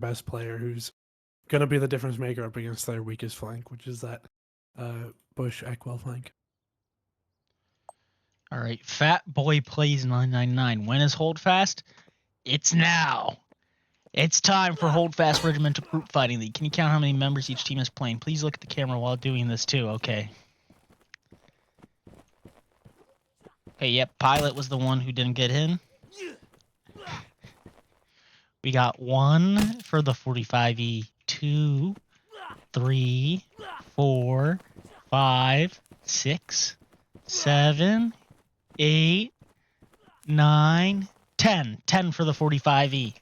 best player who's going to be the difference maker up against their weakest flank, which is that Bush Ekwell flank. All right, Fat Boy plays 999. When is Holdfast? It's now. It's time for Holdfast Regimental Group Fighting League. Can you count how many members each team is playing? Please look at the camera while doing this too. Okay. Okay, yep, Pilot was the one who didn't get in. We got 1 for the 45E, 2, 3, 4, 5, 6, 7, 8, 9, 10. 10 for the 45E.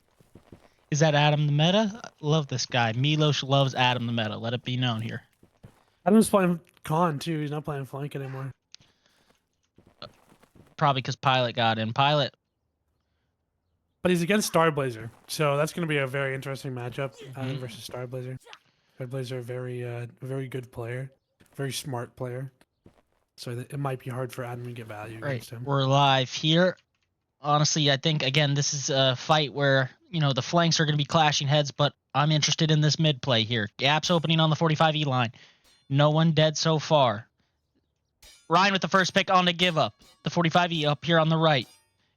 Is that Adam the Meta? Love this guy. Milos loves Adam the Meta. Let it be known here. Adam's playing Con too. He's not playing flank anymore. Probably because Pilot got in. Pilot. But he's against Starblazer, so that's going to be a very interesting matchup. Adam versus Starblazer. Starblazer, very good player, very smart player. So it might be hard for Adam to get value against him. We're live here. Honestly, I think, again, this is a fight where, you know, the flanks are going to be clashing heads, but I'm interested in this mid play here. Gaps opening on the 45E line. No one dead so far. Ryan with the first pick on the give up. The 45E up here on the right.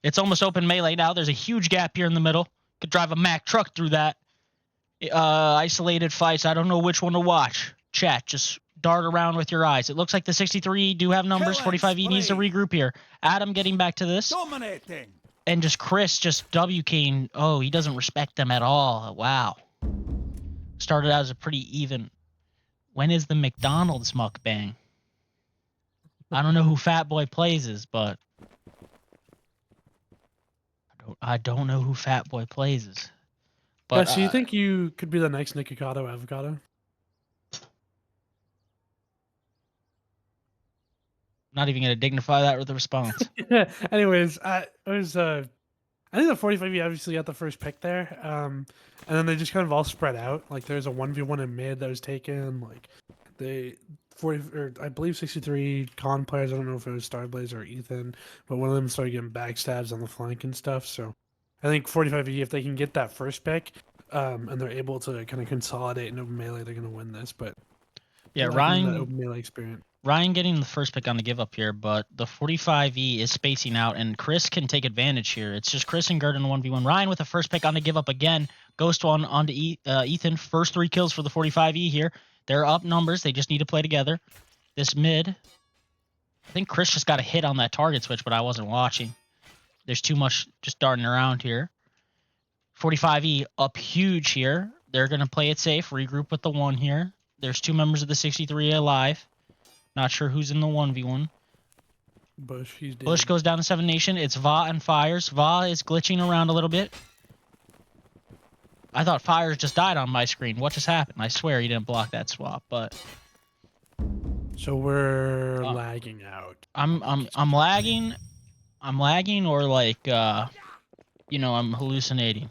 It's almost open melee now. There's a huge gap here in the middle. Could drive a Mack truck through that. Isolated fights. I don't know which one to watch. Chat, just dart around with your eyes. It looks like the 63 do have numbers. 45E needs to regroup here. Adam getting back to this. Dominating. And just Chris just W-king. Oh, he doesn't respect them at all. Wow. Started out as a pretty even. When is the McDonald's mukbang? I don't know who Fat Boy plays is, but I don't know who Fat Boy plays is. But so you think you could be the next Nikocado Avocado? Not even going to dignify that with a response. Anyways, I think the 45E obviously got the first pick there, and then they just kind of all spread out. Like there's a 1v1 in mid that was taken. Like they 40 or I believe 63 con players. I don't know if it was Starblaze or Ethan, but one of them started getting backstabs on the flank and stuff. So I think 45E, if they can get that first pick, and they're able to kind of consolidate in open melee, they're going to win this. But yeah, Ryan, that open melee experience. Ryan getting the first pick on the give up here, but the 45E is spacing out, and Chris can take advantage here. It's just Chris and Gert in the 1v1. Ryan with the first pick on the give up again. Ghost one onto Ethan. First 3 kills for the 45E here. They're up numbers. They just need to play together. This mid, I think Chris just got a hit on that target switch, but I wasn't watching. There's too much just darting around here. 45E up huge here. They're going to play it safe. Regroup with the 1 here. There's 2 members of the 63 alive. Not sure who's in the 1v1. Bush, he's dead. Bush goes down to 7 Nation. It's Va and Fires. Va is glitching around a little bit. I thought Fires just died on my screen. What just happened? I swear he didn't block that swap, but so we're lagging out. I'm lagging. I'm lagging, or like you know, I'm hallucinating.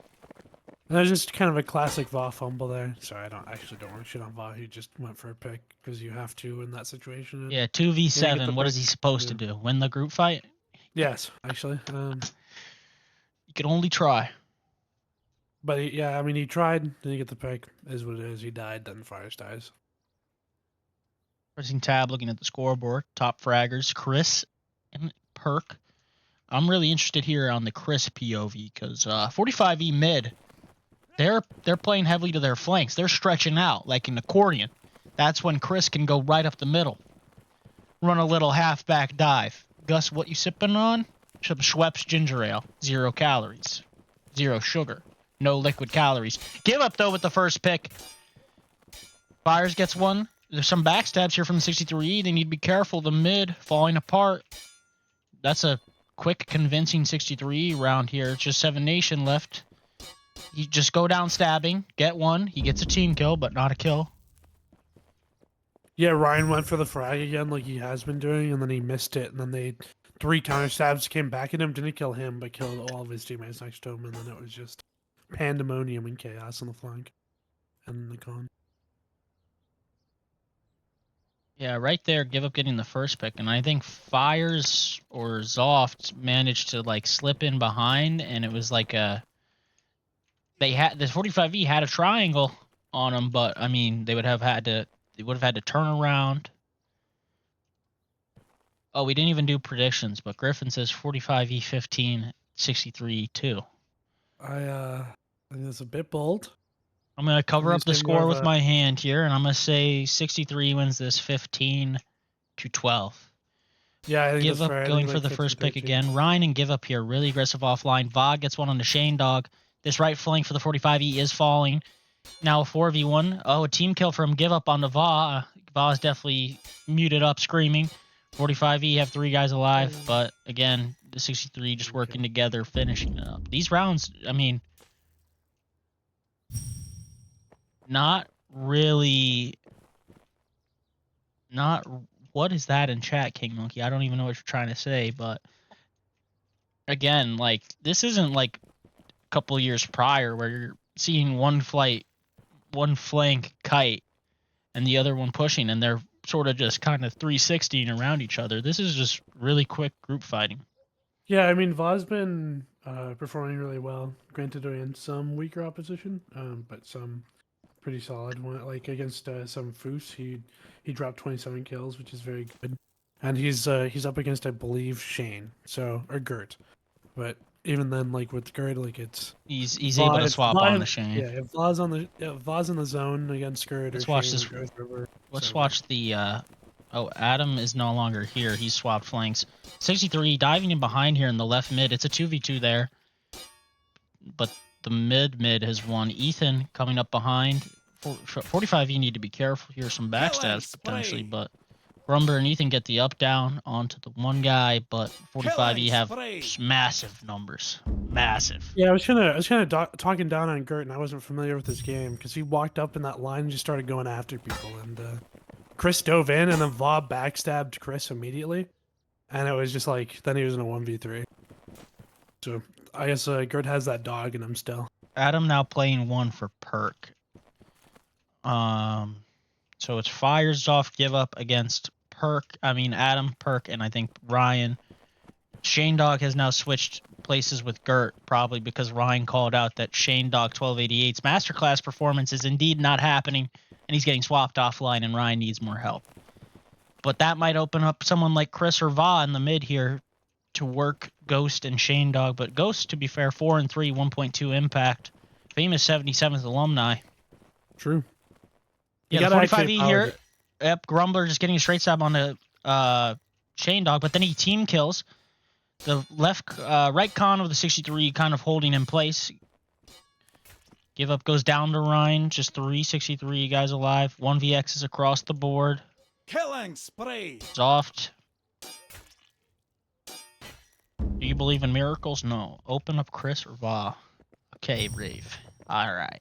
There's just kind of a classic Va fumble there. Sorry, I don't want to shit on Va. He just went for a pick because you have to in that situation. Yeah, 2v7. What is he supposed to do? Win the group fight? Yes, actually. You can only try. But yeah, I mean, he tried. Didn't get the pick. Is what it is. He died. Then Fires dies. Pressing tab, looking at the scoreboard. Top fraggers, Chris and Perk. I'm really interested here on the Chris POV because 45E mid. They're playing heavily to their flanks. They're stretching out like an accordion. That's when Chris can go right up the middle. Run a little halfback dive. Gus, what you sipping on? Some Schweppes ginger ale. 0 calories. 0 sugar. No liquid calories. Give up, though, with the first pick. Fires gets 1. There's some backstabs here from the 63. They need to be careful. The mid falling apart. That's a quick, convincing 63 round here. It's just 7 Nation left. You just go down stabbing, get 1. He gets a team kill, but not a kill. Yeah, Ryan went for the frag again like he has been doing, and then he missed it. And then they 3 counter stabs came back at him. Didn't kill him, but killed all of his teammates next to him. And then it was just pandemonium and chaos on the flank and the con. Yeah, right there, give up getting the first pick. And I think Fires or Zoft managed to like slip in behind, and it was like a They had this 45E had a triangle on them, but I mean they would have had to turn around. Oh, we didn't even do predictions, but Griffin says 45E 15, 63 2. I think that's a bit bold. I'm gonna cover up the say more score of with a- my hand here, and I'm gonna say 63 wins this 15 to 12. Yeah, I think Give that's up fair. I going think for like the first pick 15-13. again. Ryan and give up here. Really aggressive offline. Va gets one on the Shane Dog. This right flank for the 45E is falling. Now a 4v1. Oh, a team kill from give up on the Va. Va is definitely muted up, screaming. 45E have 3 guys alive, but again, the 63 just working together, finishing it up. These rounds, I mean, not really. Not. What is that in chat, King Monkey? I don't even know what you're trying to say, but again, like, this isn't like a couple years prior where you're seeing one flank kite and the other one pushing, and they're sort of just kind of 360ing around each other. This is just really quick group fighting. Yeah, I mean, Va's been performing really well. Granted, in some weaker opposition, but some pretty solid one. Like against some Foos, he dropped 27 kills, which is very good. And he's up against, I believe, Shane, or Gert. But even then, like with Gert, like He's able to swap on the Shane. Yeah, if Va's in the zone against Gert or Let's watch Shane, this. it goes over. Let's watch the. Oh, Adam is no longer here. He's swapped flanks. 63 diving in behind here in the left mid. It's a 2v2 there. But the mid has won. Ethan coming up behind. 45, you need to be careful here. Some backstabs potentially, but Grumber and Ethan get the up down onto the one guy, but 45E have massive numbers. Massive. Yeah, I was kind of talking down on Gert, and I wasn't familiar with this game because he walked up in that line and just started going after people, and Chris dove in, and then Va backstabbed Chris immediately, and it was just like then he was in a 1v3. So I guess Gert has that dog in him still. Adam now playing one for Perk. So it's fires off give up against Adam, Perk, and I think Ryan. Shane Dog has now switched places with Gert, probably because Ryan called out that Shane Dog 1288's masterclass performance is indeed not happening, and he's getting swapped offline, and Ryan needs more help. But that might open up someone like Chris or Va in the mid here to work Ghost and Shane Dog. But Ghost, to be fair, 4-3, 1.2 impact. Famous 77th alumni. True. Yeah, the 45E here. Yep, Grumbler just getting a straight stab on the Shane Dog, but then he team kills. The right con of the 63 kind of holding in place. Give up goes down to Ryan. Just 363 guys alive. 1VX is across the board. Killing spree. Soft. Do you believe in miracles? No. Open up Chris or Va. Okay, Rave. All right.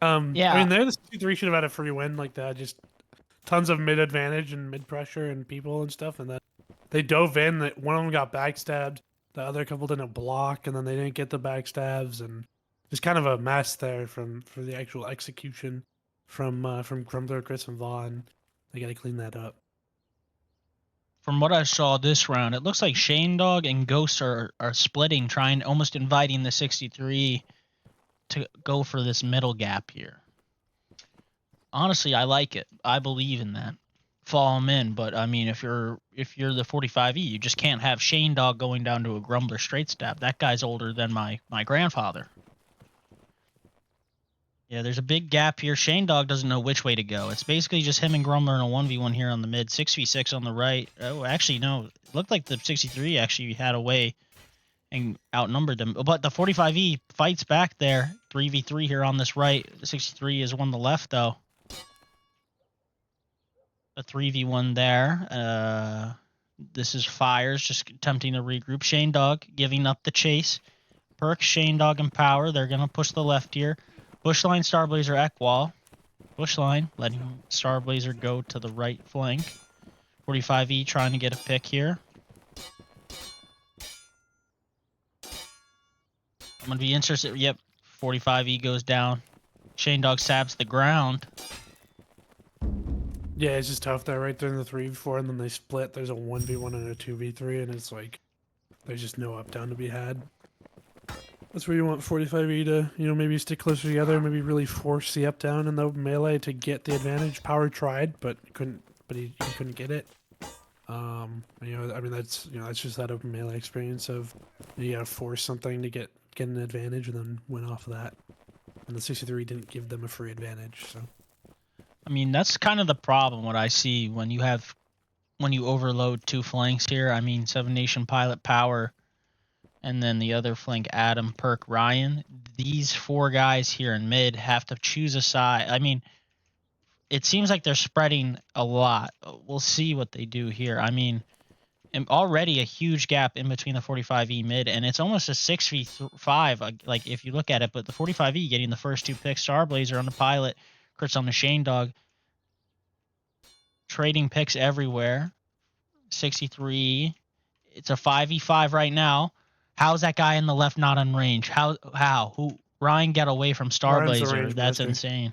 Yeah. I mean, the 63 should have had a free win like that. Just tons of mid advantage and mid pressure and people and stuff, and then they dove in. That one of them got backstabbed. The other couple didn't block, and then they didn't get the backstabs, and just kind of a mess there for the actual execution from Grumbler, Chris, and Vaughn. They got to clean that up. From what I saw this round, it looks like Shane Dog and Ghost are splitting, almost inviting the 63 to go for this middle gap here. Honestly, I like it. I believe in that. Fall him in, but I mean, if you're the 45E, you just can't have Shane Dog going down to a Grumbler straight stab. That guy's older than my grandfather. Yeah, there's a big gap here. Shane Dog doesn't know which way to go. It's basically just him and Grumbler in a 1v1 here on the mid. 6v6 on the right. Oh, actually, no. It looked like the 63 actually had a way and outnumbered them. But the 45E fights back there. 3v3 here on this right. The 63 is one on the left, though. A 3v1 there. This is Fires just attempting to regroup. Shane Dog giving up the chase. Perk, Shane Dog, and Power. They're going to push the left here. Bushline, Starblazer, Ekwall. Bushline letting Starblazer go to the right flank. 45E trying to get a pick here. I'm going to be interested. Yep, 45E goes down. Shane Dog stabs the ground. Yeah, it's just tough there, right there in the 3v4, and then they split. There's a 1v1 and a 2v3, and it's like there's just no up down to be had. That's where you want 45E to, maybe stick closer together, maybe really force the up down in the melee to get the advantage. Power tried, but couldn't. But he couldn't get it. I mean that's just that open melee experience of you gotta force something to get an advantage and then win off of that. And the 63 didn't give them a free advantage, so. I mean, that's kind of the problem. What I see when you overload 2 flanks here. I mean, 7 Nation Pilot Power. And then the other flank, Adam, Perk, Ryan. These 4 guys here in mid have to choose a side. I mean, it seems like they're spreading a lot. We'll see what they do here. I mean, already a huge gap in between the 45E mid, and it's almost a 6v5, like if you look at it. But the 45E getting the first 2 picks, Starblazer on the Pilot, Kurtz on the Shane Dog. Trading picks everywhere. 63. It's a 5v5 right now. How's that guy in the left not on range? How? Who? Ryan got away from Starblazer. That's insane.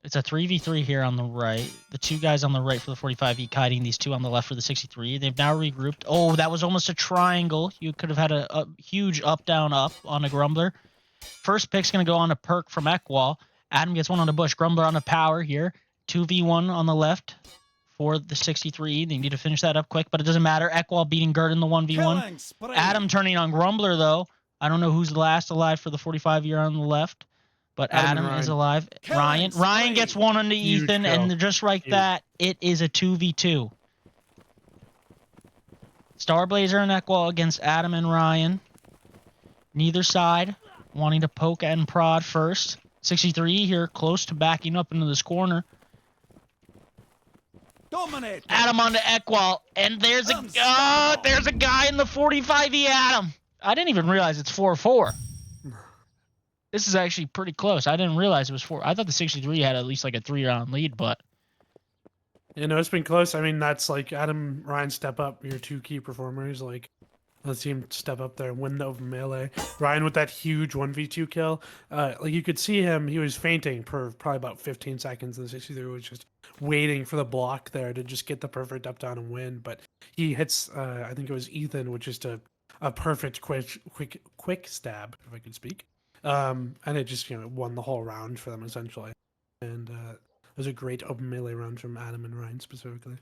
It's a 3v3 here on the right. The 2 guys on the right for the 45E kiting these 2 on the left for the 63. They've now regrouped. Oh, that was almost a triangle. You could have had a huge up, down, up on a Grumbler. First pick's going to go on a Perk from Ekwall. Adam gets one on the bush. Grumbler on the power here. 2v1 on the left for the 63. They need to finish that up quick, but it doesn't matter. Ekwall beating Gert in the 1v1. Adam turning on Grumbler, though. I don't know who's last alive for the 45-year on the left, but Adam is alive. Ryan gets one on the Ethan, and just like that, it is a 2v2. Starblazer and Ekwall against Adam and Ryan. Neither side wanting to poke and prod first. 63 here, close to backing up into this corner. Dominate. Adam onto Ekwall, and there's a guy in the 45E Adam. I didn't even realize it's 4-4. This is actually pretty close. I didn't realize it was 4. I thought the 63 had at least like a 3-round lead, but it's been close. I mean, that's like Adam, Ryan step up, your 2 key performers. Like, let's see him step up there and win the open melee. Ryan with that huge 1v2 kill. Like you could see him, he was fainting for probably about 15 seconds. And the 63 was just waiting for the block there to just get the perfect up down and win. But he hits, I think it was Ethan, with just a perfect quick stab, if I could speak. And it just won the whole round for them essentially. And it was a great open melee round from Adam and Ryan specifically.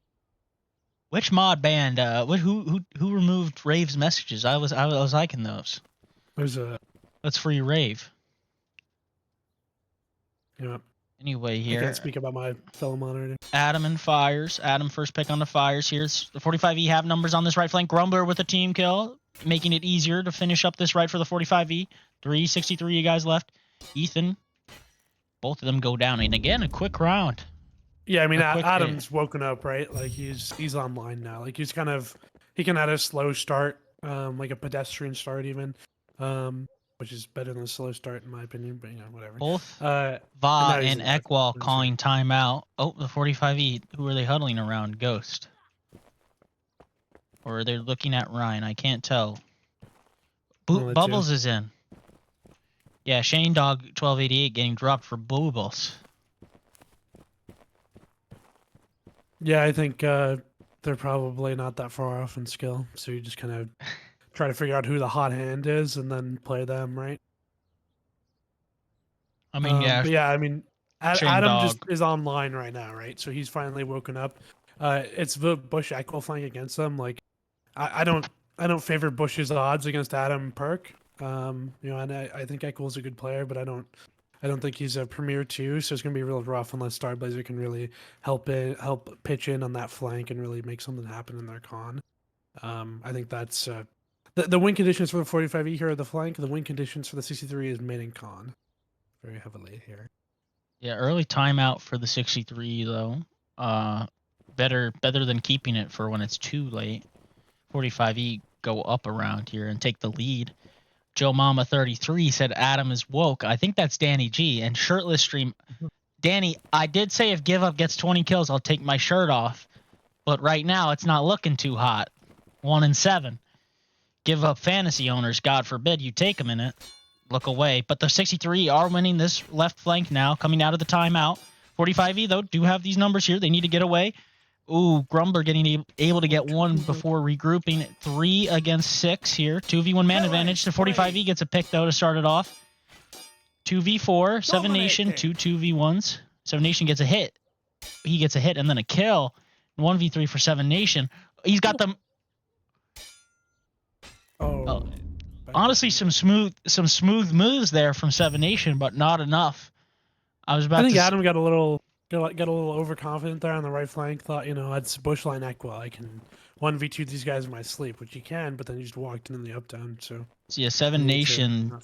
Which mod banned? Who removed Rave's messages? I was liking those. There's Let's free Rave. Yeah. Anyway, here. I can't speak about my fellow moderator. Adam and Fires. Adam first pick on the Fires. Here's the 45E have numbers on this right flank. Grumbler with a team kill, making it easier to finish up this right for the 45E. 363 you guys left. Ethan. Both of them go down. And again, a quick round. Yeah, I mean, Adam's woken up, right? Like he's online now. Like he can add a slow start, like a pedestrian start even, which is better than a slow start in my opinion. But whatever. Both Va and Ekwall calling timeout. Oh, the 45E. Who are they huddling around? Ghost, or they're looking at Ryan. I can't tell. Bubbles is in. Yeah, Shane Dog 1288 getting dropped for Bubbles. Yeah, I think they're probably not that far off in skill, so you just kind of try to figure out who the hot hand is and then play them, right? I mean, yeah. But yeah, I mean, Adam Dog just is online right now, right? So he's finally woken up. It's the Bush Ekwall flank against them. Like, I don't favor Bush's odds against Adam Perk. And I think Ekwall's a good player, but I don't think he's a premier 2, so it's gonna be real rough unless Starblazer can really help pitch in on that flank and really make something happen in their con. I think that's the win conditions for the 45E here are the flank. The win conditions for the 63 is mid and con, very heavily here. Yeah, early timeout for the 63 though. Better than keeping it for when it's too late. 45E go up around here and take the lead. Joe Mama 33 said Adam is woke. I think that's Danny G. And Shirtless Stream. Danny, I did say if Give Up gets 20 kills, I'll take my shirt off. But right now, it's not looking too hot. 1-7. Give Up fantasy owners, God forbid you take them in it. Look away. But the 63 are winning this left flank now, coming out of the timeout. 45E, though, do have these numbers here. They need to get away. Ooh, Grumbler getting able to get one before regrouping. 3 against 6 here. 2v1 man advantage. The 45E gets a pick, though, to start it off. 2v4. 7 Nation, 2-2v1s. 7 Nation gets a hit. He gets a hit and then a kill. 1v3 for 7 Nation. He's got them. Oh, Honestly, some smooth moves there from 7 Nation, but not enough. I think Adam got a little overconfident there on the right flank. Thought, it's bushline Equa. I can 1v2 these guys in my sleep, which you can, but then you just walked in the up down. So yeah, 7 Nation.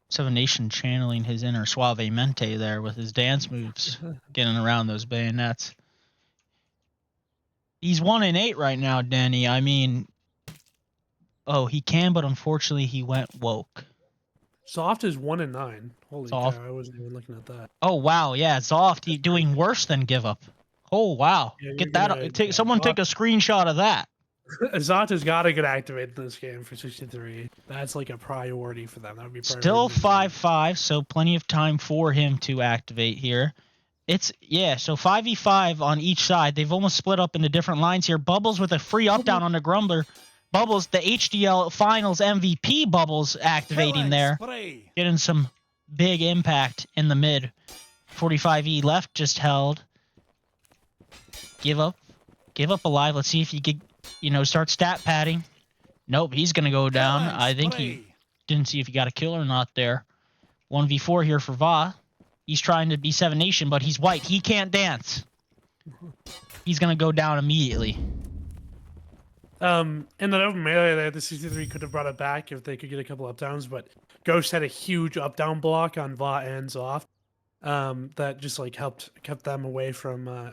7 Nation channeling his inner Suavemente there with his dance moves, getting around those bayonets. He's 1-8 right now, Danny. I mean, he can, but unfortunately he went woke. Zoft is 1-9. Holy Zoft. cow! I wasn't even looking at that. Oh wow, yeah, Zoft doing worse than Give Up. Oh wow, Yeah, get that. Someone take a screenshot of that. Zoft has got to get activated in this game for 63. That's like a priority for them. That would be still 5-5, so plenty of time for him to activate here. So 5v5 on each side. They've almost split up into different lines here. Bubbles with a free up down on the Grumbler. Bubbles, the HDL Finals MVP Bubbles activating there. Getting some big impact in the mid. 45E left just held. Give up alive. Let's see if he could, start stat padding. Nope, he's going to go down. I think he didn't see if he got a kill or not there. 1v4 here for Va. He's trying to be 7 Nation, but he's white. He can't dance. He's going to go down immediately. In that open melee there, the 63 could have brought it back if they could get a couple up downs, but Ghost had a huge up down block on Va and Zoft. That just kept them away from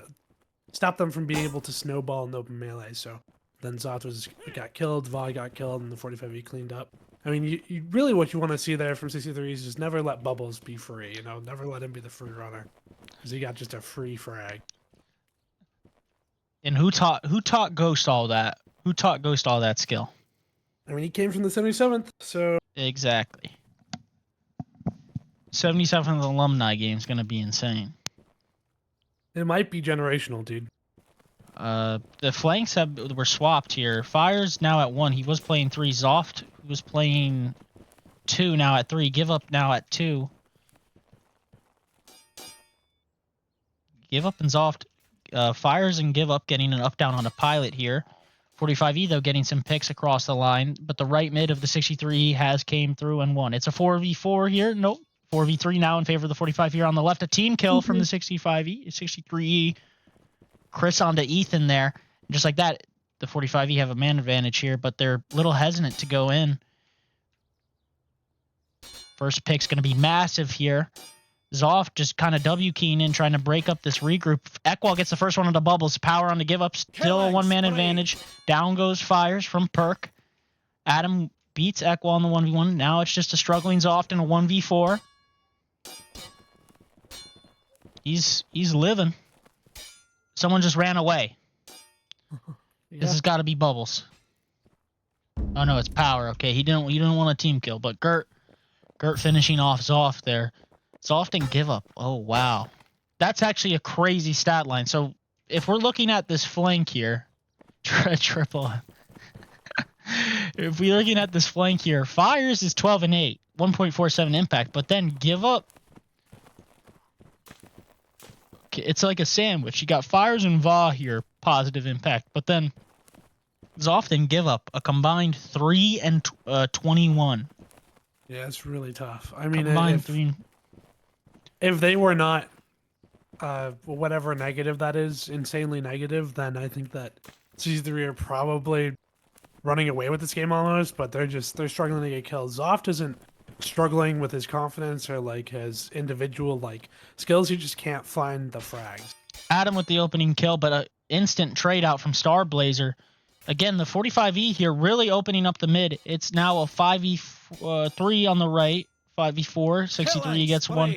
stopped them from being able to snowball in open melee. So then Zoft got killed, Va got killed, and the 45E cleaned up. I mean, you really what you want to see there from 63 is just never let Bubbles be free. Never let him be the free runner, because he got just a free frag. And who taught Ghost all that? Who taught Ghost all that skill? I mean, he came from the 77th, so exactly. 77th alumni game is gonna be insane. It might be generational, dude. The flanks were swapped here. Fire's now at 1. He was playing 3. Zoft was playing 2, now at 3. Give Up now at 2. Give Up and Zoft. Fires and Give Up getting an up down on a pilot here. 45E though getting some picks across the line, but the right mid of the 63 has came through and won. It's a 4v4 here. Nope. 4v3 now in favor of the 45 here on the left. A team kill from the 63E. Chris onto Ethan there. Just like that, the 45E have a man advantage here, but they're a little hesitant to go in. First pick's going to be massive here. Zoff just kind of W-keying in, trying to break up this regroup. Ekwal gets the first one on the Bubbles. Power on the Give Up. Still a one-man advantage. Down goes Fires from Perk. Adam beats Ekwal in the 1v1. Now it's just a struggling Zoff in a 1v4. He's living. Someone just ran away. Yeah. This has got to be Bubbles. Oh no, it's Power. Okay, he didn't want a team kill, but Gert finishing off Zoff there. Zoff didn't Give Up. Oh wow, that's actually a crazy stat line. So if we're looking at this flank here, triple. If we're looking at this flank here, Fires is 12-8, 1.47 impact, but then Give Up. It's like a sandwich. You got Fires and Va here, positive impact, but then Zoff and Give Up a combined 3 and 21. Yeah, it's really tough. I mean, if they were not whatever negative that is, insanely negative, then I think that C3 are probably running away with this game almost, but they're struggling to get kills. Zoft isn't struggling with his confidence or his individual skills. He just can't find the frags. Adam with the opening kill, but an instant trade out from Star Blazer. Again, the 45E here really opening up the mid. It's now a 5v3 on the right, 5v4. 63 gets one.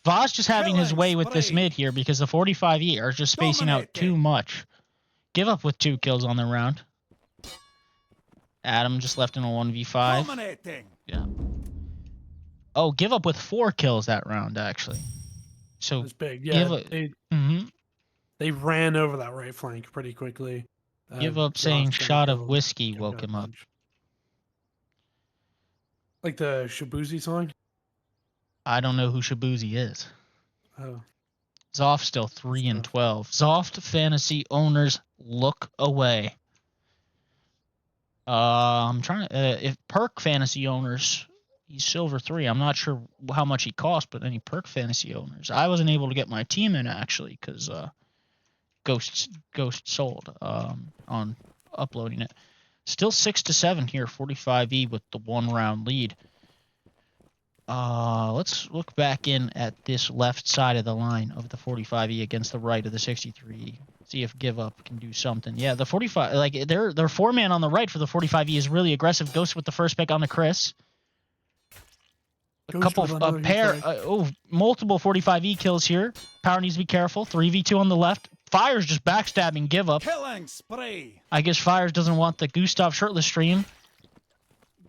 Va's just having his way with this mid here because the 45E are just spacing out too much. Give Up with 2 kills on the round. Adam just left in a 1v5. Yeah. Oh, Give Up with 4 kills that round, actually. So that's big. Yeah. they ran over that right flank pretty quickly. Give up Zoff saying kinda shot of killed- whiskey kept woke got a him up. bunch. Like the Shabuzi song. I don't know who Shabuzi is. Oh, Zoff still 3 and tough. 12. Zoft fantasy owners look away. I'm trying to if perk fantasy owners, he's silver 3. I'm not sure how much he cost, but any perk fantasy owners, I wasn't able to get my team in actually because Ghost sold on uploading it. Still 6-7 here, 45E with the 1-round lead. Let's look back in at this left side of the line of the 45E against the right of the 63. See if Give Up can do something. Yeah, the 45, like their 4-man on the right for the 45E is really aggressive. Ghost with the first pick on the Chris. Ghost with another huge Pair, frag. multiple 45E kills here. Power needs to be careful. 3v2 on the left. Fire's just backstabbing Give Up. Killing spree. I guess Fires doesn't want the Gustav shirtless stream.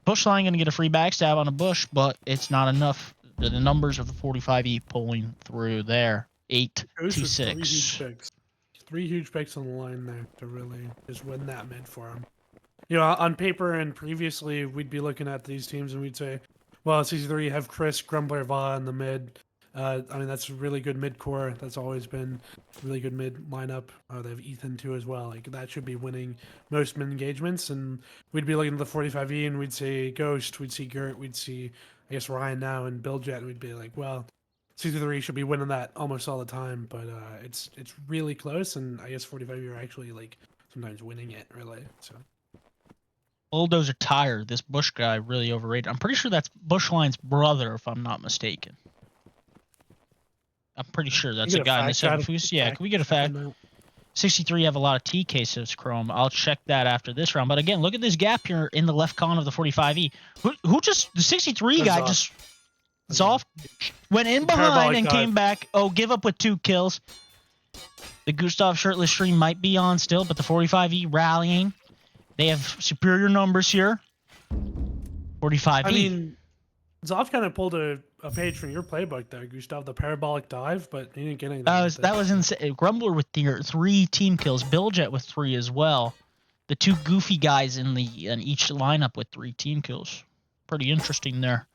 Bushline going to get a free backstab on a bush, but it's not enough. The numbers of the 45E pulling through there. 8 Ghost to with 6. 3 huge picks. 3 huge picks on the line there to really just win that mid for him. You know, on paper and previously, we'd be looking at these teams and we'd say, well, CC3 have Chris, Grumbler, Va in the mid. I mean, that's a really good mid core. That's always been a really good mid lineup. They have Ethan too as well. Like that should be winning most mid engagements. And we'd be looking at the 45E and we'd say Ghost, we'd see Gert, we'd see I guess Ryan now and Billjet. And we'd be like, well, CC3 should be winning that almost all the time. But it's really close. And I guess 45E are actually like sometimes winning it really. So. Bulldozer Tire, this Bush guy, really overrated. I'm pretty sure that's Bushline's brother, if I'm not mistaken. I'm pretty sure that's a guy in the 7 Foos. Yeah, can we get a fact? 63 have a lot of T cases, Chrome. I'll check that after this round. But again, look at this gap here in the left con of the 45E. Who just, the 63 guy Zoff. just, Zoff went in behind Parabolic and dive. came back. Oh, Give Up with 2 kills. The Gustav shirtless stream might be on still, but the 45E rallying. They have superior numbers here. 45E. I mean, Zoff kind of pulled a page from your playbook there, Gustav, the parabolic dive, but he didn't get anything. That was insane. Grumbler with the 3 team kills. Billjet with 3 as well. The 2 goofy guys in each lineup with 3 team kills. Pretty interesting there.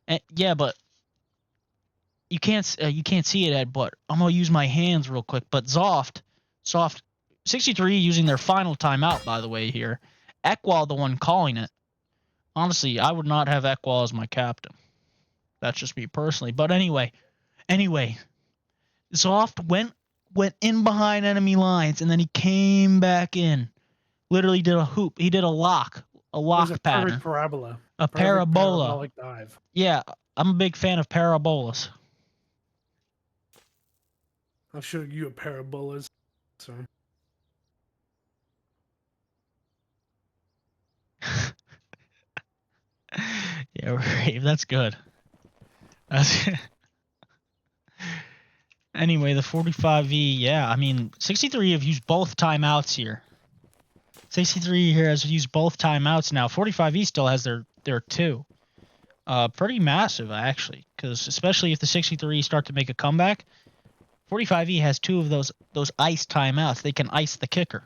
And, yeah, but you can't see it, Ed. But I'm gonna use my hands real quick. But Soft, 63 using their final timeout, by the way here. Ekwal the one calling it. Honestly, I would not have Ekwal as my captain. That's just me personally. But anyway, Zoft went in behind enemy lines, and then he came back in. Literally did a hoop. He did a lock pattern. Perfect parabola. A Perfect parabola. Parabolic dive. Yeah, I'm a big fan of parabolas. I'll show you a parabolas. Sorry. Yeah, Rave, that's good. Anyway, the 45E, yeah, I mean, 63 have used both timeouts here. 63 here has used both timeouts now. 45E still has their 2. Pretty massive, actually, because especially if the 63 start to make a comeback, 45E has 2 of those ice timeouts. They can ice the kicker.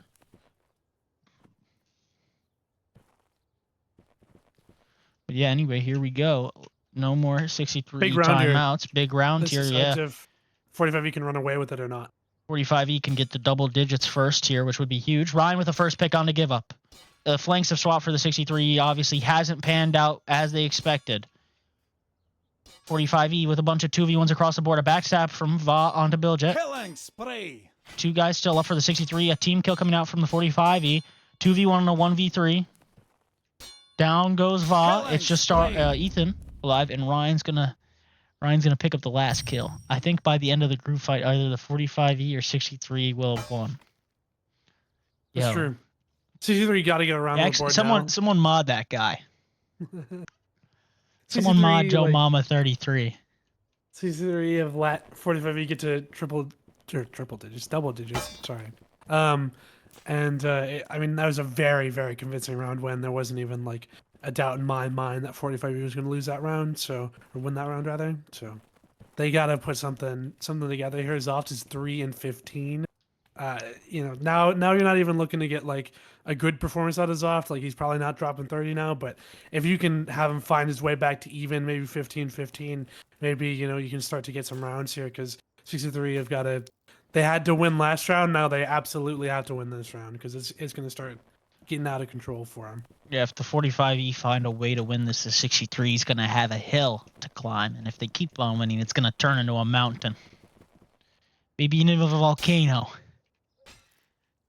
But yeah, anyway, here we go. No more 63 Big round here. timeouts. Big round here, yeah. If 45E can run away with it or not. 45E can get the double digits first here, which would be huge. Ryan with the first pick on the Give Up. The flanks have swapped for the 63 obviously hasn't panned out as they expected. 45E with a bunch of 2v1s across the board. A backstab from Va onto Billjet. Killing spree. 2 guys still up for the 63. A team kill coming out from the 45E. 2v1 and a 1v3. Down goes Va. It's just Ethan alive, and Ryan's gonna pick up the last kill. I think by the end of the group fight, either the 45E or 63 will have won. That's true. 63 got to get around the board now. Someone mod that guy. Someone mod Joe Mama 33. CC3 have let 45E get to triple digits, double digits. Sorry. I mean, that was a very, very convincing round when there wasn't even like a doubt in my mind that 45E was going to lose that round, or win that round rather. So they got to put something together here. Zoft is 3 and 15. Now you're not even looking to get like a good performance out of Zoft. Like he's probably not dropping 30 now, but if you can have him find his way back to even, maybe 15-15, maybe you can start to get some rounds here because 63 have got to. They had to win last round. Now they absolutely have to win this round because it's going to start getting out of control for them. Yeah, if the 45E find a way to win this, the 63 is going to have a hill to climb, and if they keep on winning, it's going to turn into a mountain. Maybe even a volcano.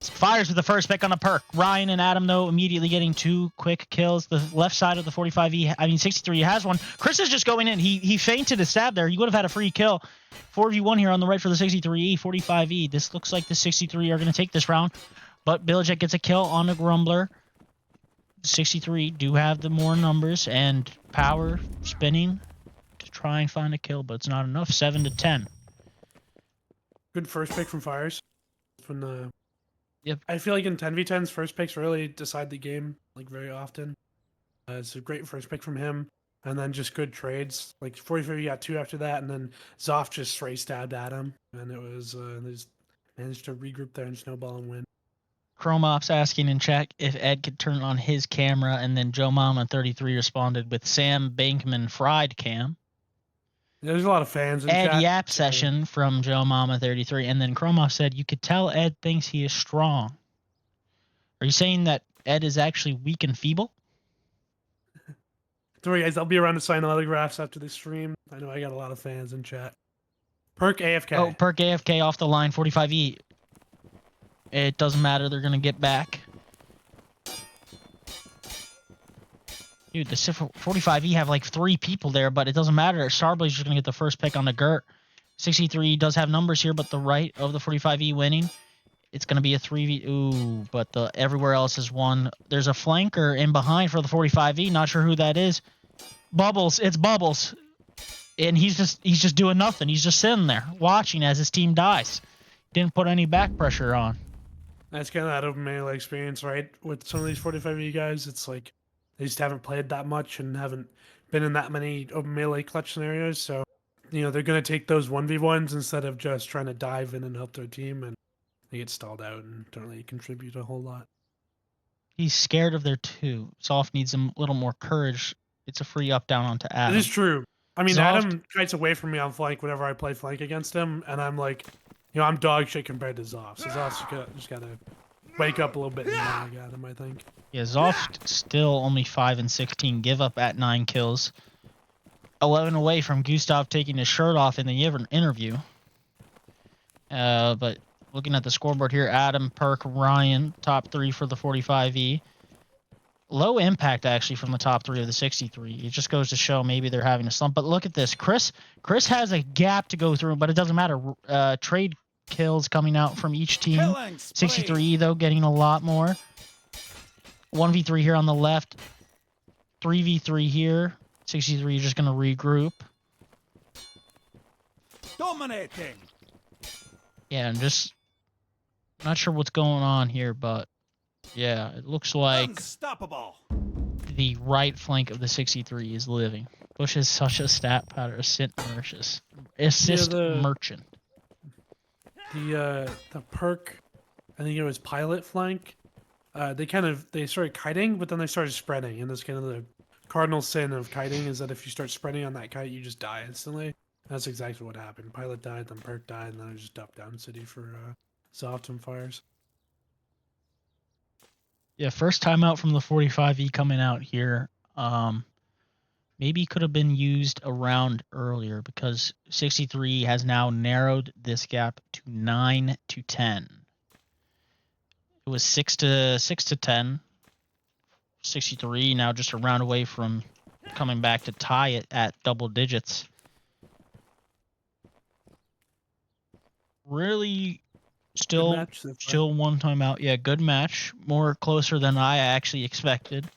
Fires with the first pick on a perk. Ryan and Adam, though, immediately getting 2 quick kills. The left side of the 63 has one. Chris is just going in. He feinted a stab there. He would have had a free kill. 4v1 here on the right for the 63E, 45E. This looks like the 63 are going to take this round. But Billijet gets a kill on the Grumbler. 63 do have the more numbers and power spinning to try and find a kill, but it's not enough. 7-10. Good first pick from Fires. From the. Yep. I feel like in 10v10s, first picks really decide the game like very often. It's a great first pick from him, and then just good trades. Like 45, you got 2 after that, and then Zoff just straight stabbed at him, and it was they just managed to regroup there and snowball and win. Chromops asking in chat if Ed could turn on his camera, and then Joe Mama 33 responded with Sam Bankman fried cam. There's a lot of fans in Ed chat. Yap session from Joe Mama 33, and then Chromops said you could tell Ed thinks he is strong. Are you saying that Ed is actually weak and feeble? Don't worry, guys. I'll be around to sign autographs after the stream. I know I got a lot of fans in chat. Perk AFK. Oh, Perk AFK off the line, 45E. It doesn't matter. They're going to get back. Dude, the 45E have like 3 people there, but it doesn't matter. Starblaze is going to get the first pick on the Gert. 63 does have numbers here, but the right of the 45E winning. It's going to be a 3v. Ooh, but everywhere else is 1. There's a flanker in behind for the 45E. Not sure who that is. Bubbles. It's Bubbles. And he's just doing nothing. He's just sitting there watching as his team dies. Didn't put any back pressure on. That's kind of that open melee experience, right? With some of these 45E guys, it's like they just haven't played that much and haven't been in that many open melee clutch scenarios. So, they're going to take those 1v1s instead of just trying to dive in and help their team, and they get stalled out and don't really contribute a whole lot. He's scared of their 2. Soft needs a little more courage. It's a free up down onto Adam. It is true. I mean, Zoft. Adam kites away from me on flank whenever I play flank against him, and I'm like, I'm dog shit compared to Zoff. So Zoff's just got to wake up a little bit and nag at him, I think. Yeah, Zoff still only 5 and 16. Give up at 9 kills. 11 away from Gustav taking his shirt off in the interview. But looking at the scoreboard here, Adam, Perk, Ryan, top 3 for the 45E. Low impact, actually, from the top 3 of the 63. It just goes to show maybe they're having a slump. But look at this. Chris has a gap to go through, but it doesn't matter. Trade kills coming out from each team. 63, though, getting a lot more. 1v3 here on the left. 3v3 here. 63 just going to regroup. Dominating. Yeah, I'm just not sure what's going on here, but yeah, it looks like Unstoppable. the right flank of the 63 is living. Bush is such a stat pattern, assist merchant. The perk, I think it was pilot flank. They started kiting, but then they started spreading, and that's kind of the cardinal sin of kiting is that if you start spreading on that kite, you just die instantly. That's exactly what happened. Pilot died, then perk died, and then I just dumped down city for Zoft and Fires. Yeah, first timeout from the 45E coming out here. Maybe could have been used a round earlier because 63 has now narrowed this gap to 9-10. It was 6-10. 63 now just a round away from coming back to tie it at double digits. Really still one timeout. Yeah, good match. More closer than I actually expected.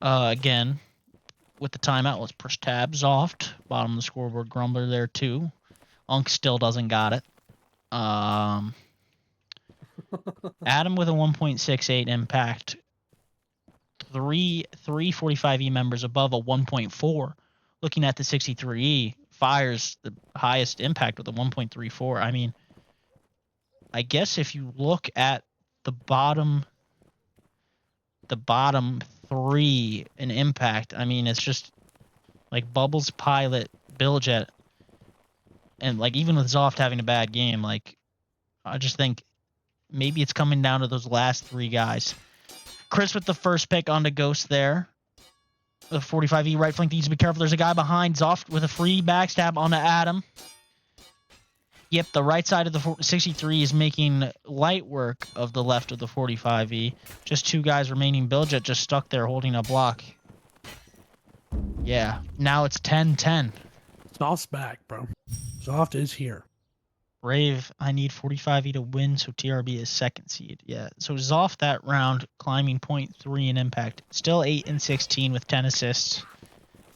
Again, with the timeout, let's push tab. Zoft, bottom of the scoreboard. Grumbler there too. Unk still doesn't got it. Adam with a 1.68 impact. Three 45E members above a 1.4. Looking at the 63E, Fires the highest impact with a 1.34. I mean, I guess if you look at the bottom 3 in impact, I mean, it's just like Bubbles, Pilot, Biljet, and like even with Zoft having a bad game, like I just think maybe it's coming down to those last 3 guys. Chris with the first pick onto Ghost there. The 45E right flank needs to be careful. There's a guy behind Zoft with a free backstab onto Adam. Yep, the right side of the 63 is making light work of the left of the 45E. Just 2 guys remaining. Biljet just stuck there holding a block. Yeah, now it's 10-10. Zoft's back, bro. Zoft is here. Brave, I need 45E to win, so TRB is 2nd seed. Yeah, so Zoff that round, climbing 0.3 in impact. Still 8 and 16 with 10 assists.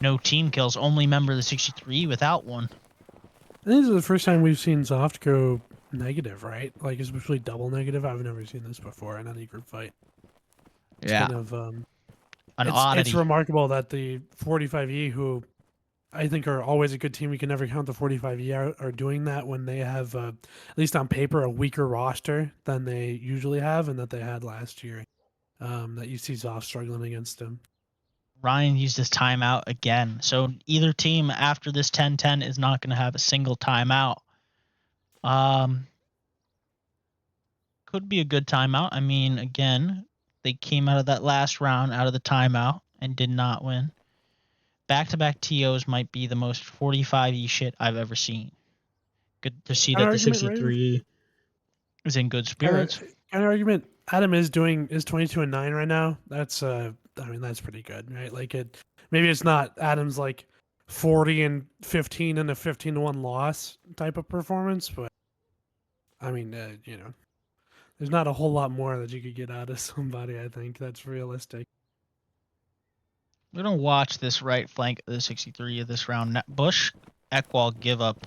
No team kills, only member of the 63 without one. I think this is the first time we've seen Zoft go negative, right? Like, especially double negative. I've never seen this before in any group fight. It's kind of, An oddity. It's remarkable that the 45E, who I think are always a good team, we can never count the 45E out, are doing that when they have, at least on paper, a weaker roster than they usually have and that they had last year. That you see Zoft struggling against them. Ryan used his timeout again. So either team after this 10-10 is not going to have a single timeout. Could be a good timeout. I mean, again, they came out of that last round out of the timeout and did not win. Back-to-back TOs might be the most 45E shit I've ever seen. Good to see that the 63 is in good spirits. Kind of argument. Adam is 22-9 right now. That's I mean, that's pretty good, right? Like maybe it's not Adam's like 40-15 and a 15-1 loss type of performance, but I mean, there's not a whole lot more that you could get out of somebody. I think that's realistic. We're going to watch this right flank of the 63 of this round. Bush, Ekwall give up.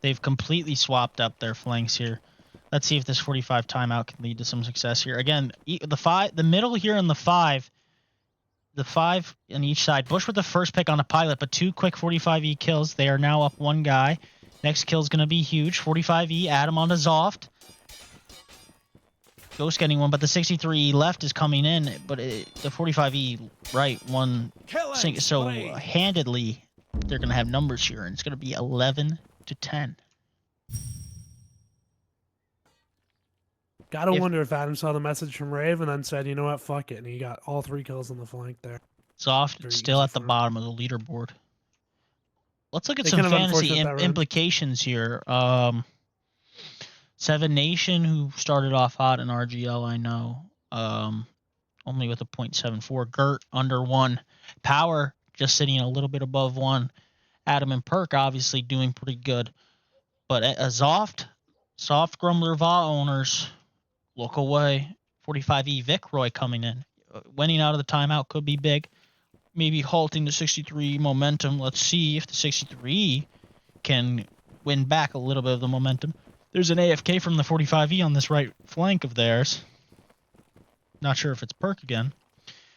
They've completely swapped up their flanks here. Let's see if this 45 timeout can lead to some success here. Again, the middle here in the 5 on each side. Bush with the first pick on a pilot, but 2 quick 45E kills. They are now up 1 guy. Next kill is going to be huge. 45E, Adam onto Zoft. Ghost getting one, but the 63 left is coming in, but the 45E right one. So handedly, they're going to have numbers here, and it's going to be 11-10. Gotta wonder if Adam saw the message from Rave and then said, you know what, fuck it, and he got all 3 kills on the flank there. Zoft still at the bottom of the leaderboard. Let's look at some fantasy implications here. Seven Nation, who started off hot in RGL, I know, only with a 0.74. Gert under 1. Power just sitting a little bit above 1. Adam and Perk obviously doing pretty good. But Zoft, Soft Grumbler Va owners, look away. 45E Vicroy coming in. Winning out of the timeout could be big. Maybe halting the 63 momentum. Let's see if the 63 can win back a little bit of the momentum. There's an AFK from the 45E on this right flank of theirs. Not sure if it's Perk again.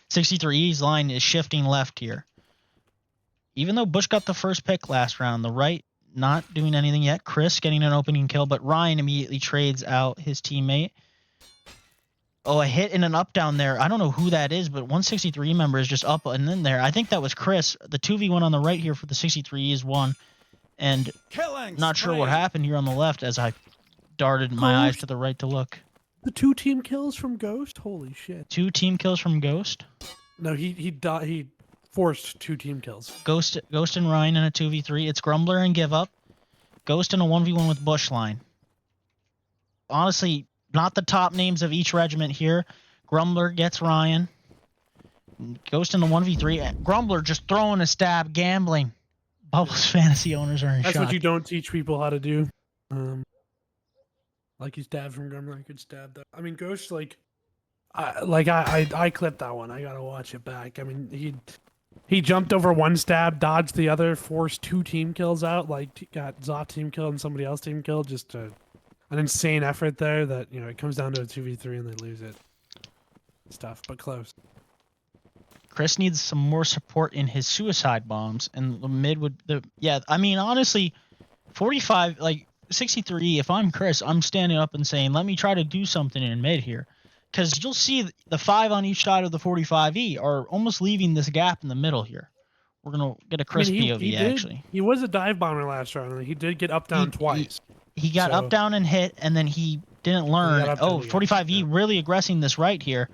63E's line is shifting left here. Even though Bush got the first pick last round, the right not doing anything yet. Chris getting an opening kill, but Ryan immediately trades out his teammate. Oh, a hit and an up down there. I don't know who that is, but 163 member is just up and in there. I think that was Chris. The 2v1 on the right here for the 63 is 1. And not sure what happened here on the left as I darted my eyes to the right to look. The 2 team kills from Ghost? Holy shit. 2 team kills from Ghost? No, he forced 2 team kills. Ghost and Ryan in a 2v3. It's Grumbler and Give Up. Ghost in a 1v1 with Bush line. Honestly, not the top names of each regiment here. Grumbler gets Ryan. Ghost in the 1v3. Grumbler just throwing a stab, gambling. Bubbles fantasy owners are in shock. That's what you don't teach people how to do. Like he stabbed from Grumbler, I could stab that. I mean, Ghost, I clipped that one. I gotta watch it back. I mean, he jumped over 1 stab, dodged the other, forced 2 team kills out. Like got Zoft team killed and somebody else team killed. Just an insane effort there. That it comes down to a 2v3 and they lose it. Stuff, but close. Chris needs some more support in his suicide bombs, and the mid would I mean, honestly, 45, like, 63, if I'm Chris, I'm standing up and saying, let me try to do something in mid here. Because you'll see the 5 on each side of the 45E are almost leaving this gap in the middle here. We're going to get a Chris POV, actually. He was a dive bomber last round, and he did get up down twice. He got up, down, and hit, and then he didn't learn. Oh, 45E really aggressing this right here.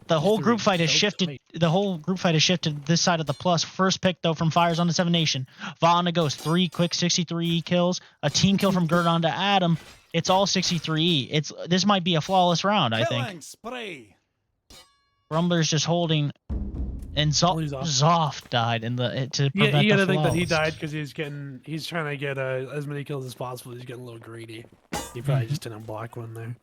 The whole group fight has shifted. The whole group fight has shifted this side of the plus. First pick though from Fires onto 7 Nation. Va on the Ghost. 3 quick 63 kills. A team kill from Gert onto Adam. It's all 63. This might be a flawless round, I think. Spray. Grumbler's just holding, and Zoff died in the to prevent the you gotta flawless. think that he died because he's trying to get as many kills as possible. He's getting a little greedy. He probably just didn't block one there.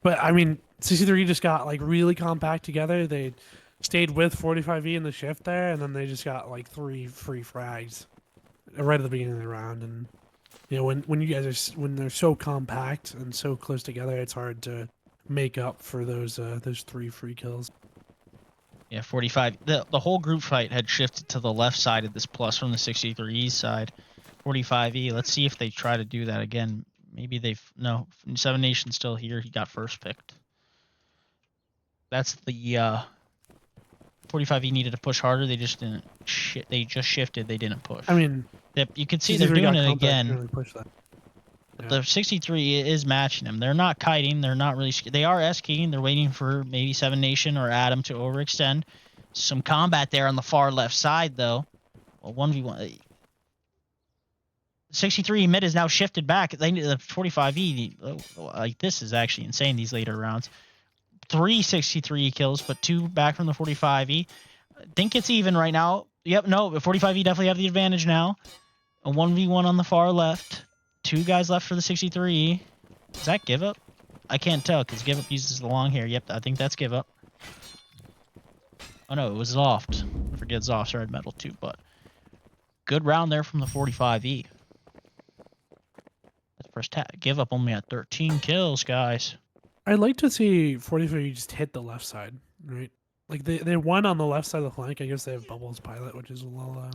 But I mean, 63 just got like really compact together. They stayed with 45E in the shift there, and then they just got like 3 free frags right at the beginning of the round. And you know, when you guys when they're so compact and so close together, it's hard to make up for those 3 free kills. Yeah, 45. The whole group fight had shifted to the left side of this plus from the 63E side. 45E. Let's see if they try to do that again. Maybe no. 7 Nation still here. He got first picked. That's the 45E needed to push harder. They just didn't. They just shifted. They didn't push. I mean, you can see they're doing it again. Really push that. But the 63 is matching them. They're not kiting. They're not really. They are S-keying. They're waiting for maybe 7 Nation or Adam to overextend. Some combat there on the far left side, though. Well, 1v1. 63 mid is now shifted back. They need the 45E. Like, this is actually insane, these later rounds. 3 63 kills, but 2 back from the 45E. I think it's even right now. Yep, no, 45E definitely have the advantage now. A 1v1 on the far left. 2 guys left for the 63E. Is that give up? I can't tell because give up uses the long hair. Yep, I think that's give up. Oh no, it was Zoft. I forget Zoft's red metal too, but good round there from the 45E. First give up only at 13 kills, guys. I'd like to see 45 just hit the left side, right? Like they won on the left side of the flank. I guess they have Bubbles Pilot, which is a little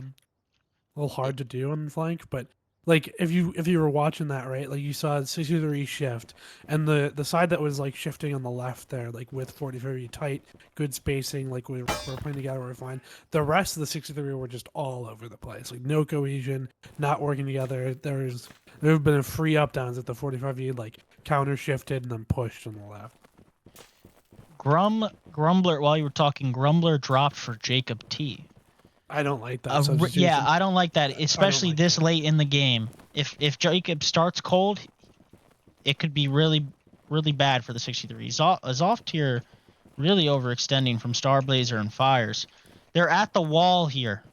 hard to do on the flank. But like if you were watching that, right, like you saw 63 shift, and the side that was like shifting on the left there, like with 45 tight, good spacing, like we're playing together, we're fine. The rest of the 63 were just all over the place, like no cohesion, not working together. There have been free up downs at the 45E, like counter shifted and then pushed on the left. Grumbler, while you were talking, Grumbler dropped for Jacob T. I don't like that. Yeah, I don't like that, especially this late in the game. If Jacob starts cold, it could be really, really bad for the 63. Zoft here really overextending from Starblazer and Fires. They're at the wall here.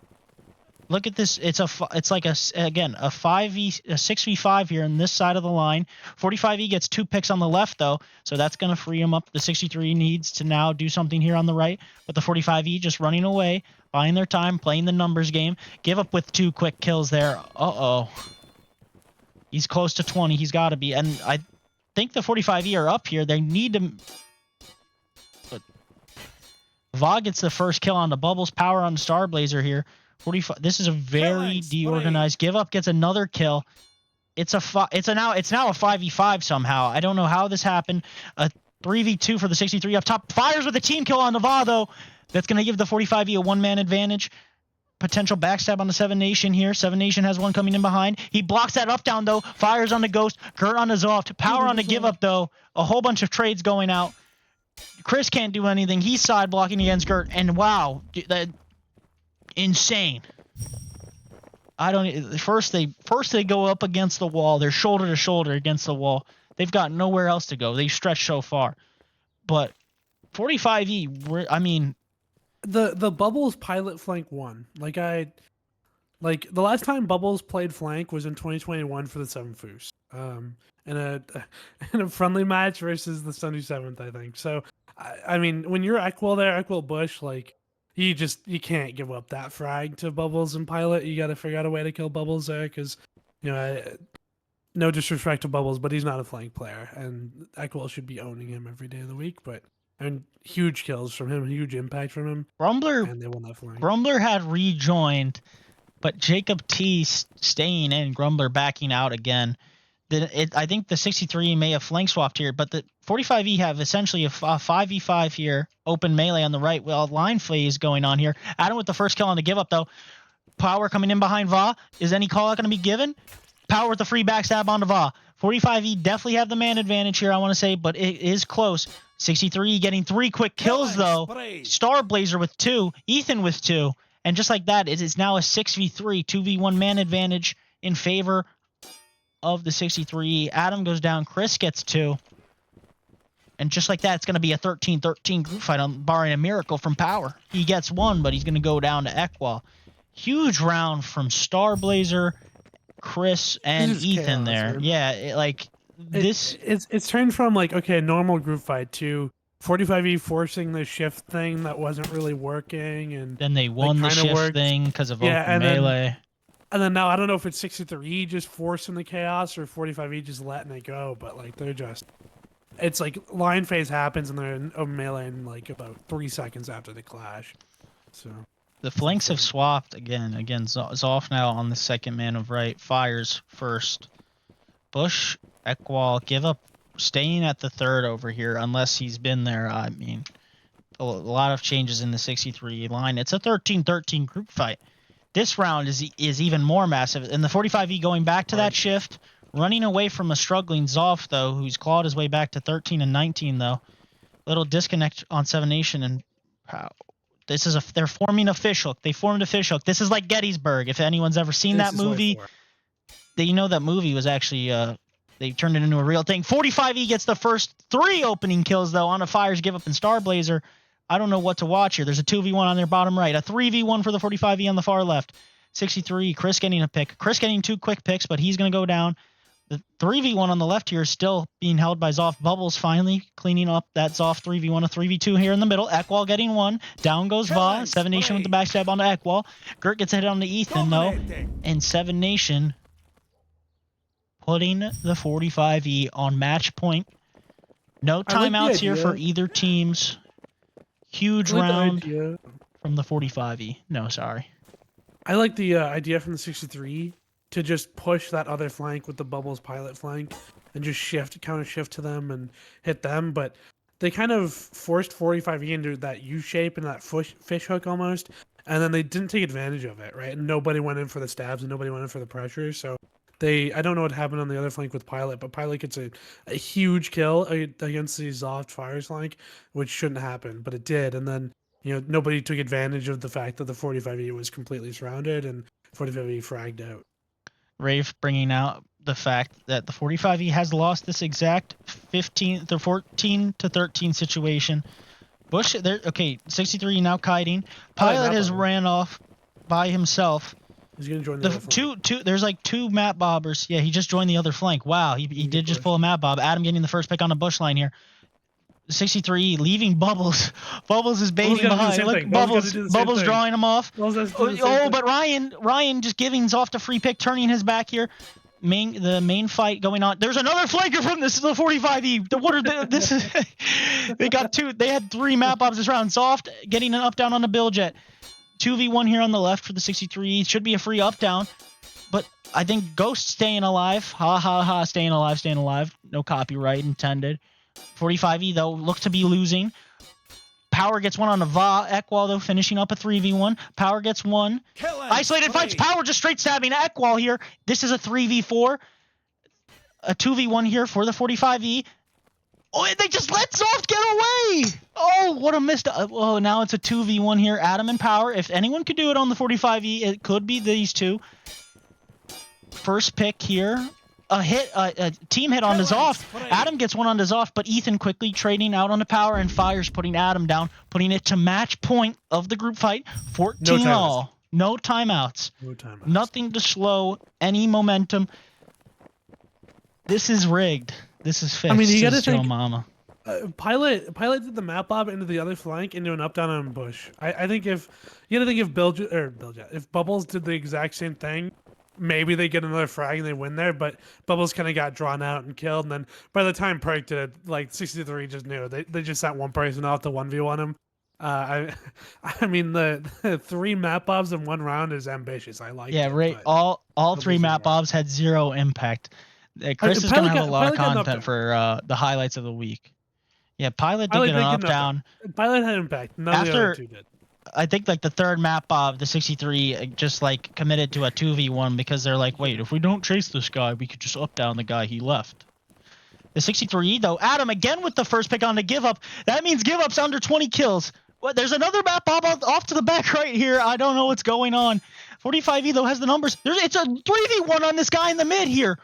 Look at this. It's like a 6v5 here on this side of the line. 45E gets 2 picks on the left though, so that's gonna free him up. The 63 needs to now do something here on the right, but the 45E just running away, buying their time, playing the numbers game. Give up with 2 quick kills there. He's close to 20. He's got to be, and I think the 45E are up here. They need to. But Va gets the first kill on the Bubbles. Power on the Starblazer here. 45. This is a very deorganized. Give up gets another kill. It's now a 5v5 somehow. I don't know how this happened. A 3v2 for the 63 up top. Fires with a team kill on the Va though. That's gonna give the 45E a 1-man advantage. Potential backstab on the 7 Nation here. 7 Nation has one coming in behind. He blocks that up down though. Fires on the Ghost. Gert on the Zoft. Power on the give up though. A whole bunch of trades going out. Chris can't do anything. He's side blocking against Gert. And wow, that insane. First they go up against the wall. They're shoulder to shoulder against the wall. They've got nowhere else to go. They stretch so far. But 45E, I mean, the Bubbles Pilot flank won. Like the last time Bubbles played flank was in 2021 for the 7 Foos. In a friendly match versus the 77th, I think. So I mean, when you're Equil there, Equil Bush, like you can't give up that frag to Bubbles and Pilot. You got to figure out a way to kill Bubbles there, because no disrespect to Bubbles, but he's not a flank player, and Equil should be owning him every day of the week. But huge kills from him, huge impact from him. Grumbler, and they won that flank. Grumbler had rejoined, But Jacob T staying in, Grumbler backing out again. I think the 63 may have flank swapped here, but the 45E have essentially a 5v5 here, open melee on the right. Well, line phase going on here. Adam with the first kill on the give up though. Power coming in behind Va. Is any call out going to be given? Power with the free backstab onto Va. 45E definitely have the man advantage here, I want to say, but it is close. 63 getting 3 quick kills though. Star Blazer with 2, Ethan with 2, and just like that, it is now a 6v3, 2v1 man advantage in favor of the 63. Adam goes down, Chris gets 2. And just like that, it's going to be a 13-13 group fight, barring a miracle from Power. He gets 1, but he's going to go down to Ekwal. Huge round from Star Blazer, Chris, and Ethan there. Man. Yeah, it's turned from like, okay, normal group fight to 45E forcing the shift thing that wasn't really working, and then they won the shift thing because of open melee. And then now I don't know if it's 63 just forcing the chaos or 45E just letting it go, but like it's like line phase happens and they're in open melee in like about 3 seconds after the clash. So the flanks have swapped again. Zoff now on the second man of right, fires first. Bush, Ekwal, give up, staying at the third over here unless he's been there. I mean, a lot of changes in the 63 line. It's a 13-13 group fight. This round is even more massive. And the 45E going back to that shift, running away from a struggling Zoff, though, who's clawed his way back to 13 and 19, though. Little disconnect on 7 Nation. And they're forming a fish hook. They formed a fish hook. This is like Gettysburg. If anyone's ever seen that movie, that movie was actually, they turned it into a real thing. 45E gets the first 3 opening kills, though, on a Fires, Give Up, and Star Blazer. I don't know what to watch here. There's a 2v1 on their bottom right, a 3v1 for the 45E on the far left. 63, Chris getting a pick. Chris getting 2 quick picks, but he's going to go down. The 3v1 on the left here is still being held by Zoff. Bubbles finally cleaning up that Zoff 3v1, a 3v2 here in the middle. Ekwal getting 1. Down goes Va. 7 Nation with the backstab onto Ekwal. Gert gets a hit on the Ethan, though. And 7 Nation putting the 45E on match point. No timeouts here for either teams. Huge round from the 45E. No, sorry. I like the idea from the 63 to just push that other flank with the Bubbles pilot flank and just counter shift to them and hit them. But they kind of forced 45E into that U shape and that fish hook almost. And then they didn't take advantage of it, right? And nobody went in for the stabs and nobody went in for the pressure. So I don't know what happened on the other flank with Pilot, but Pilot gets a huge kill against the Zoff Fires flank, which shouldn't happen, but it did. And then, nobody took advantage of the fact that the 45E was completely surrounded and 45E fragged out. Rave bringing out the fact that the 45E has lost this exact 14-13 situation. Bush, okay, 63 now kiting. Pilot has ran off by himself. He's gonna join the other flank. There's like 2 map bobbers. Yeah, he just joined the other flank. Wow, he did just pull a map bob. Adam getting the first pick on the Bush line here. 63 leaving Bubbles. Bubbles is baiting behind. Look, Bubbles drawing him off. But Ryan just giving Zoff the free pick, turning his back here. The main fight going on. There's another flanker from this. The 45E. What are this? They got 2. They had 3 map bobs this round. Zoff getting an up down on the Billjet. 2v1 here on the left for the 63. Should be a free up down. But I think Ghost staying alive. Ha ha ha. Staying alive. No copyright intended. 45E though looks to be losing. Power gets 1 on the Va. Ekwal though finishing up a 3v1. Power gets 1. Isolated fights. Power just straight stabbing Ekwal here. This is a 3v4. A 2v1 here for the 45E. Oh, they just let Zoff get away! Oh, what a missed... Oh, now it's a 2v1 here. Adam and Power. If anyone could do it on the 45E, it could be these 2. First pick here. A team hit on the Zoff. Adam gets 1 on the Zoff, but Ethan quickly trading out on the Power and Fires, putting Adam down, putting it to match point of the group fight. 14 all. No timeouts. Nothing to slow any momentum. This is rigged. This is fixed. I mean, you gotta think, Mama. Pilot did the map bob into the other flank into an up down on Bush. I think if Bubbles did the exact same thing, maybe they get another frag and they win there. But Bubbles kind of got drawn out and killed. And then by the time Perk did it, like 63 just knew they just sent one person off to 1v1 him. I mean the 3 map bobs in 1 round is ambitious. I like Yeah, it. right. But All 3 nobody's map involved. bobs had 0 impact. Chris is gonna Pilot have a lot of got knocked content down. for the highlights of the week. Yeah, Pilot did Pilot get an did get knock knocked down. down. Pilot had impact. None of the other After 2 did. I think like the 3rd map bob, the 63 just like committed to a 2v1 because they're like, wait, if we don't chase this guy, we could just up down the guy he left. The 63 though, Adam again with the first pick on the give up. That means give up's under 20 kills. What? There's another map bob off to the back right here. I don't know what's going on. 45E though has the numbers. It's a 3v1 on this guy in the mid here.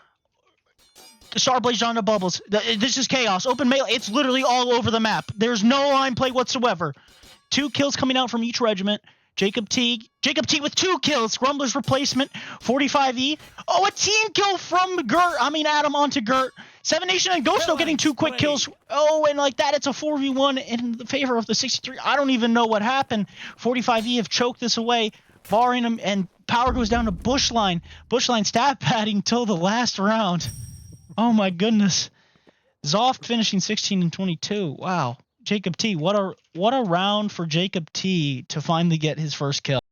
Starblaze on the bubbles. This is chaos. Open melee. It's literally all over the map. There's no line play whatsoever. 2 kills coming out from each regiment. Jacob T with 2 kills. Grumbler's replacement. 45E. Oh, a team kill from Adam onto Gert. 7 Nation and Ghosto getting 2 quick kills. Oh, and like that, it's a 4v1 in the favor of the 63. I don't even know what happened. 45E have choked this away. Barring him, and power goes down to Bushline. Bushline stat padding till the last round. Oh my goodness. Zoft finishing 16 and 22. Wow. Jacob T, what a round for Jacob T to finally get his first kill.